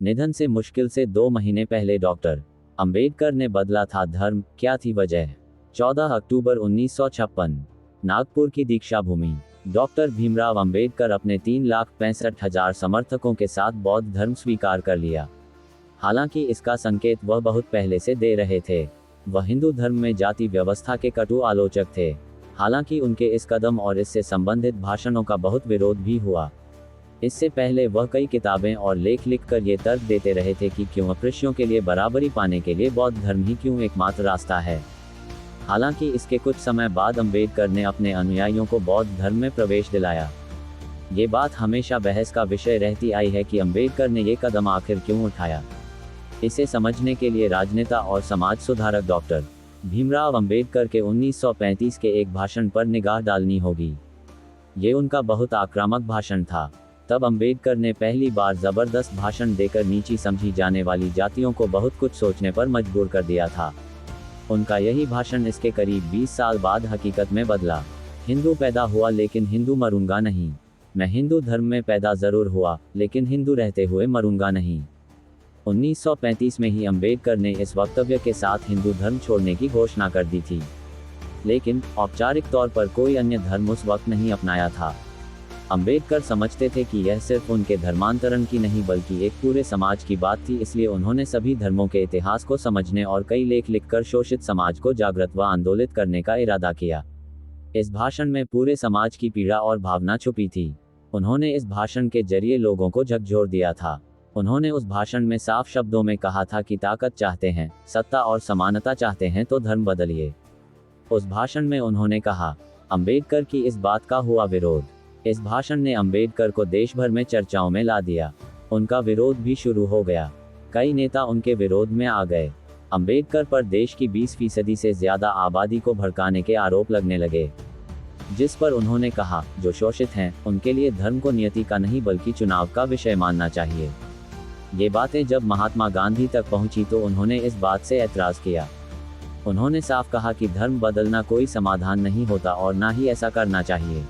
निधन से मुश्किल से 2 महीने पहले डॉक्टर अंबेडकर ने बदला था धर्म, क्या थी वजह? 14 अक्टूबर 1956, नागपुर की दीक्षा भूमि। डॉक्टर भीमराव अंबेडकर अपने 3,65,000 समर्थकों के साथ बौद्ध धर्म स्वीकार कर लिया। हालांकि इसका संकेत वह बहुत पहले से दे रहे थे। वह हिंदू धर्म में जाति व्यवस्था के कटु आलोचक थे। हालांकि उनके इस कदम और इससे संबंधित भाषणों का बहुत विरोध भी हुआ। इससे पहले वह कई किताबें और लेख लिखकर ये तर्क देते रहे थे कि क्यों अस्पृश्यों के लिए बराबरी पाने के लिए बौद्ध धर्म ही क्यों एकमात्र रास्ता है। हालांकि इसके कुछ समय बाद अंबेडकर ने अपने अनुयायियों को बौद्ध धर्म में प्रवेश दिलाया। ये बात हमेशा बहस का विषय रहती आई है कि अंबेडकर ने ये कदम आखिर क्यों उठाया। इसे समझने के लिए राजनेता और समाज सुधारक डॉक्टर भीमराव अंबेडकर के 1935 के एक भाषण पर निगाह डालनी होगी। ये उनका बहुत आक्रामक भाषण था। तब अंबेडकर ने पहली बार जबरदस्त भाषण देकर नीची समझी जाने वाली जातियों को बहुत कुछ सोचने पर मजबूर कर दिया था। उनका यही भाषण इसके करीब 20 साल बाद हकीकत में बदला। हिंदू पैदा हुआ लेकिन हिंदू मरूंगा नहीं। मैं हिंदू धर्म में पैदा जरूर हुआ लेकिन हिंदू रहते हुए मरूंगा नहीं। 1935 में ही अंबेडकर ने इस वक्तव्य के साथ हिंदू धर्म छोड़ने की घोषणा कर दी थी। लेकिन औपचारिक तौर पर कोई अन्य धर्म उस वक्त नहीं अपनाया था। अंबेडकर समझते थे कि यह सिर्फ उनके धर्मांतरण की नहीं बल्कि एक पूरे समाज की बात थी, इसलिए उन्होंने सभी धर्मों के इतिहास को समझने और कई लेख लिखकर शोषित समाज को जागृत व आंदोलित करने का इरादा किया। इस भाषण में पूरे समाज की पीड़ा और भावना छुपी थी। उन्होंने इस भाषण के जरिए लोगों को झकझोर दिया था। उन्होंने उस भाषण में साफ शब्दों में कहा था कि ताकत चाहते हैं, सत्ता और समानता चाहते हैं तो धर्म बदलिए। उस भाषण में उन्होंने कहा, अंबेडकर की इस बात का हुआ विरोध। इस भाषण ने अंबेडकर को देश भर में चर्चाओं में ला दिया। उनका विरोध भी शुरू हो गया। कई नेता उनके विरोध में आ गए। अंबेडकर पर देश की 20% से ज्यादा आबादी को भड़काने के आरोप लगने लगे, जिस पर उन्होंने कहा, जो शोषित हैं उनके लिए धर्म को नियति का नहीं बल्कि चुनाव का विषय मानना चाहिए। ये बातें जब महात्मा गांधी तक पहुंची तो उन्होंने इस बात से ऐतराज किया। उन्होंने साफ कहा कि धर्म बदलना कोई समाधान नहीं होता और ना ही ऐसा करना चाहिए।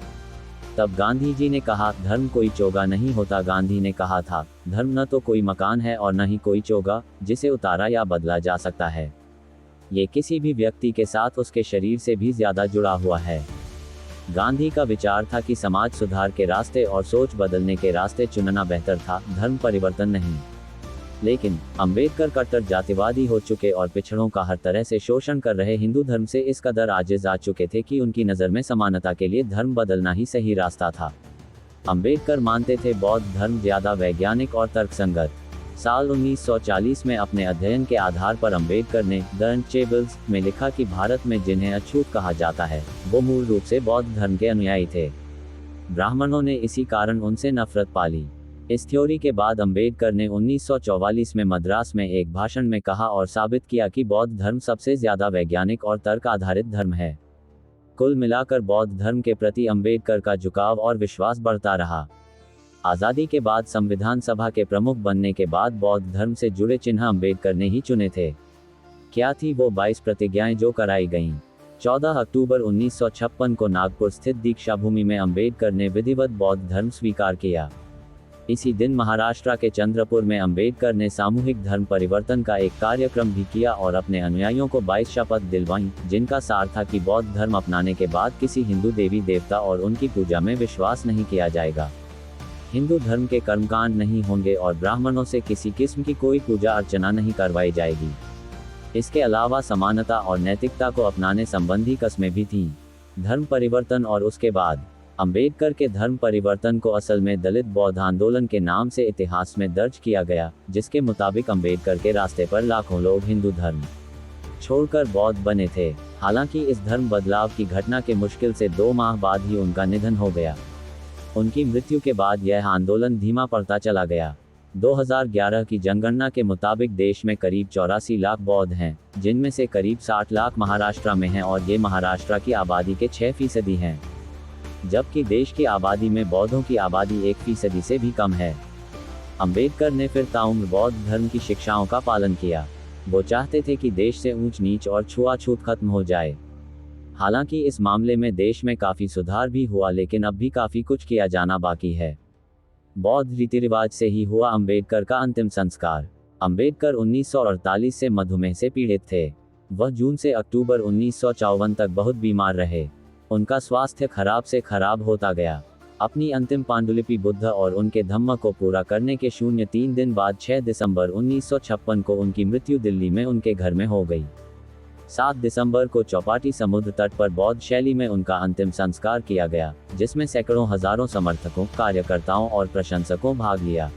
तब गांधी जी ने कहा, धर्म कोई चोगा नहीं होता। गांधी ने कहा था, धर्म न तो कोई मकान है और न ही कोई चोगा जिसे उतारा या बदला जा सकता है। ये किसी भी व्यक्ति के साथ उसके शरीर से भी ज्यादा जुड़ा हुआ है। गांधी का विचार था कि समाज सुधार के रास्ते और सोच बदलने के रास्ते चुनना बेहतर था, धर्म परिवर्तन नहीं। लेकिन अंबेडकर कट्टर जातिवादी हो चुके और पिछड़ों का हर तरह से शोषण कर रहे हिंदू धर्म से इस कदर आजिज आ चुके थे कि उनकी नज़र में समानता के लिए धर्म बदलना ही सही रास्ता था। अंबेडकर मानते थे बौद्ध धर्म ज्यादा वैज्ञानिक और तर्कसंगत। साल 1940 में अपने अध्ययन के आधार पर अंबेडकर ने द अनटेचेबल्स में लिखा कि भारत में जिन्हें अछूत कहा जाता है वो मूल रूप से बौद्ध धर्म के अनुयायी थे। ब्राह्मणों ने इसी कारण उनसे नफरत पाली। इस थ्योरी के बाद अंबेडकर ने 1944 में मद्रास में एक भाषण में कहा और साबित किया कि बौद्ध धर्म सबसे ज्यादा वैज्ञानिक और तर्क आधारित धर्म है। कुल मिलाकर बौद्ध धर्म के प्रति अंबेडकर का झुकाव और विश्वास बढ़ता रहा। आज़ादी के बाद संविधान सभा के प्रमुख बनने के बाद बौद्ध धर्म से जुड़े चिन्ह अंबेडकर ने ही चुने थे। क्या थी वो 22 प्रतिज्ञाएं जो कराई गईं? 14 अक्टूबर 1956 को नागपुर स्थित दीक्षा भूमि में अंबेडकर ने विधिवत बौद्ध धर्म स्वीकार किया। इसी दिन महाराष्ट्र के चंद्रपुर में अंबेडकर ने सामूहिक धर्म परिवर्तन का एक कार्यक्रम भी किया और अपने अनुयायियों को 22 शपथ दिलवाईं, जिनका सार था कि बौद्ध धर्म अपनाने के बाद किसी हिंदू देवी देवता और उनकी पूजा में विश्वास नहीं किया जाएगा, हिंदू धर्म के कर्मकांड नहीं होंगे और ब्राह्मणों से किसी किस्म की कोई पूजा अर्चना नहीं करवाई जाएगी। इसके अलावा समानता और नैतिकता को अपनाने संबंधी कस्में भी थीं। धर्म परिवर्तन और उसके बाद अंबेडकर के धर्म परिवर्तन को असल में दलित बौद्ध आंदोलन के नाम से इतिहास में दर्ज किया गया, जिसके मुताबिक अंबेडकर के रास्ते पर लाखों लोग हिंदू धर्म छोड़कर बौद्ध बने थे। हालांकि इस धर्म बदलाव की घटना के मुश्किल से 2 माह बाद ही उनका निधन हो गया। उनकी मृत्यु के बाद यह आंदोलन धीमा पड़ता चला गया। 2011 की जनगणना के मुताबिक देश में करीब 84 लाख बौद्ध हैं, जिनमें से करीब 60 लाख महाराष्ट्र में हैं और ये महाराष्ट्र की आबादी के 6% हैं, जबकि देश की आबादी में बौद्धों की आबादी 1% से भी कम है। अंबेडकर ने फिर ताउम्र बौद्ध धर्म की शिक्षाओं का पालन किया। वो चाहते थे कि देश से ऊंच नीच और छुआछूत खत्म हो जाए। हालांकि इस मामले में देश में काफ़ी सुधार भी हुआ, लेकिन अब भी काफ़ी कुछ किया जाना बाकी है। बौद्ध रीति रिवाज से ही हुआ अंबेडकर का अंतिम संस्कार। अंबेडकर 1948 से मधुमेह से पीड़ित थे। वह जून से अक्टूबर 1954 तक बहुत बीमार रहे। उनका स्वास्थ्य खराब से खराब होता गया। अपनी अंतिम पांडुलिपि बुद्ध और उनके धम्म को पूरा करने के 03 दिन बाद 6 दिसंबर 1956 को उनकी मृत्यु दिल्ली में उनके घर में हो गई। 7 दिसंबर को चौपाटी समुद्र तट पर बौद्ध शैली में उनका अंतिम संस्कार किया गया, जिसमें सैकड़ों हजारों समर्थकों, कार्यकर्ताओं और प्रशंसकों भाग लिया।